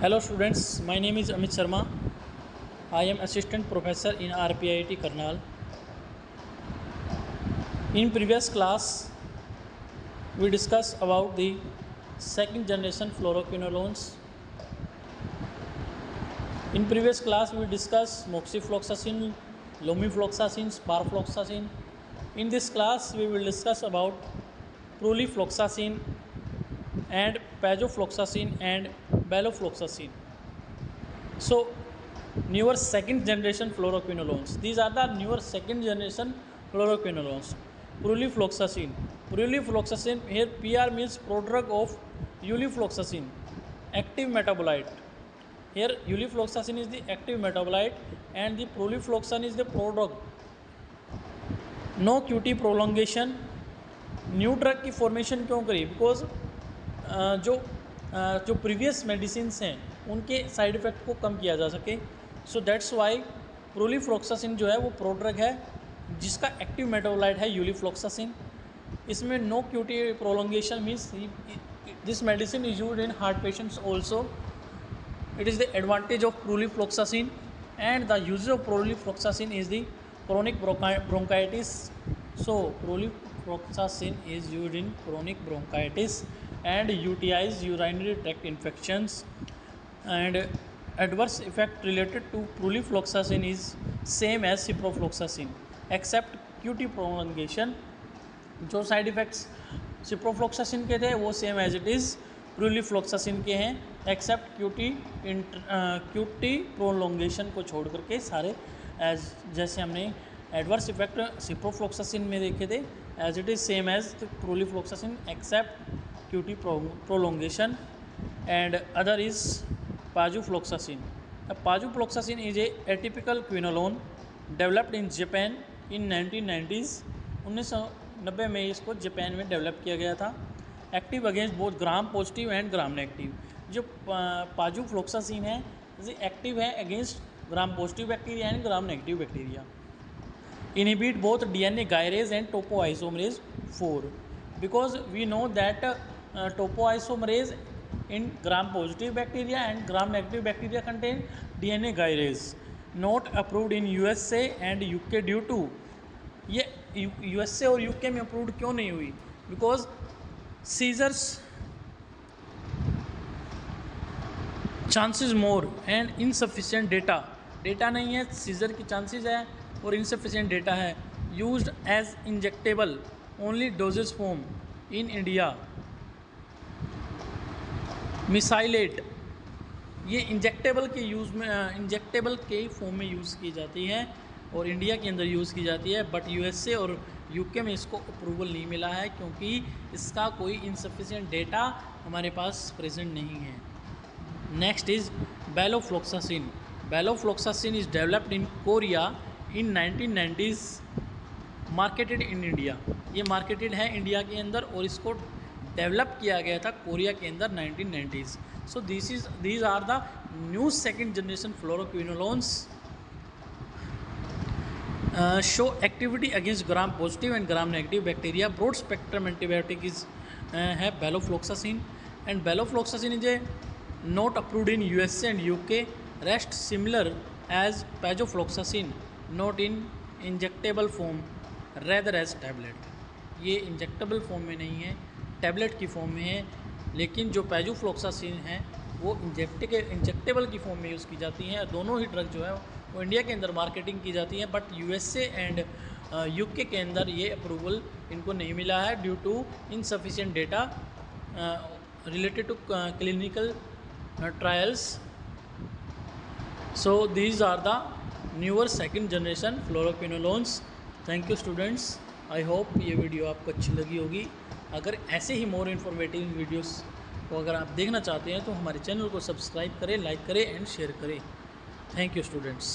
Hello students, my name is Amit Sharma. I am assistant professor in RPIT Karnal. In previous class, we discussed about the second generation fluoroquinolones. In previous class, we discussed moxifloxacin, lomifloxacin, sparfloxacin. In this class, we will discuss about prolifloxacin and pazofloxacin and belofloxacin. So, newer second generation fluoroquinolones. These are the newer second generation fluoroquinolones. Prolifloxacin. Prolifloxacin, here PR means prodrug of ulifloxacin, active metabolite. Here ulifloxacin is the active metabolite and the prolifloxacin is the prodrug. No QT prolongation. New drug की formation क्यों करी? Because जो previous medicine हैं उनके side effect को कम किया जा सके. सो दैट्स वाई प्रोलिफ्लॉक्सासिन जो है वो प्रोड्रग है जिसका एक्टिव मेटाबोलाइट है यूलिफ्लॉक्सासिन. इसमें no QT prolongation means this medicine is used in heart patients also. It is the advantage of prulifloxacin and the use of prulifloxacin is the chronic bronchitis. So prolifloxacin is used in chronic bronchitis and UTIs, urinary tract infections, and adverse effect related to prolifloxacin is same as ciprofloxacin except QT prolongation. जो side effects ciprofloxacin के थे वो same as it is prolifloxacin के हैं accept QT prolongation को छोड़ करके सारे एज जैसे हमने एडवर्स इफेक्ट सिप्रोफ्लॉक्सासिन में देखे थे as it is same as prulifloxacin except QT prolongation. And other is pazufloxacin. Pazufloxacin is a atypical quinolone developed in Japan in 1990s. 1990 में इसको जापान में डेवलप किया गया था. Active against both gram positive and gram negative. जो पाजोफ्लॉक्सासिन है ये active है against gram positive bacteria and gram negative bacteria. Inhibit both DNA gyrase and topoisomerase 4 because we know that topoisomerase in gram positive bacteria and gram negative bacteria contain DNA gyrase. Not approved in USA and UK due to ये USA और UK में approved क्यों नहीं हुई? Because seizures chances more and insufficient data नहीं है. Seizure की chances है और इनसफिशिएंट डेटा है. Used as injectable only doses form in India. मिसाइलेट ये इंजेक्टेबल के फॉर्म में यूज़ की जाती है और इंडिया के अंदर यूज़ की जाती है. बट USA और UK में इसको अप्रूवल नहीं मिला है क्योंकि इसका कोई इनसफिशिएंट डेटा हमारे पास प्रेजेंट नहीं है. Next is balofloxacin. Balofloxacin is developed in Korea in 1990s. Marketed in India. ये मार्केटेड है इंडिया के अंदर और इसको डेवलप किया गया था कोरिया के अंदर 1990s. So these are the new second generation fluoroquinolones. Show activity against gram positive and gram negative bacteria. Broad spectrum antibiotic is है balofloxacin and balofloxacin is a not approved in USA and UK. Rest similar as pazufloxacin not in injectable form rather as tablet. ये injectable form में नहीं है, tablet की form में है. लेकिन जो पैजोफ्लॉक्सासिन है वो इंजेक्टेबल की फॉर्म में यूज़ की जाती हैं. दोनों ही ड्रग जो है वो इंडिया के अंदर मार्केटिंग की जाती है बट USA एंड UK के अंदर ये अप्रूवल इनको नहीं मिला है due to insufficient data related to clinical trials. So these are the newer second generation fluoroquinolones. Thank you students. I hope ये वीडियो आपको अच्छी लगी होगी. अगर ऐसे ही मोर इन्फॉर्मेटिव वीडियोस को अगर आप देखना चाहते हैं तो हमारे चैनल को सब्सक्राइब करें, लाइक करें एंड शेयर करें. Thank you students.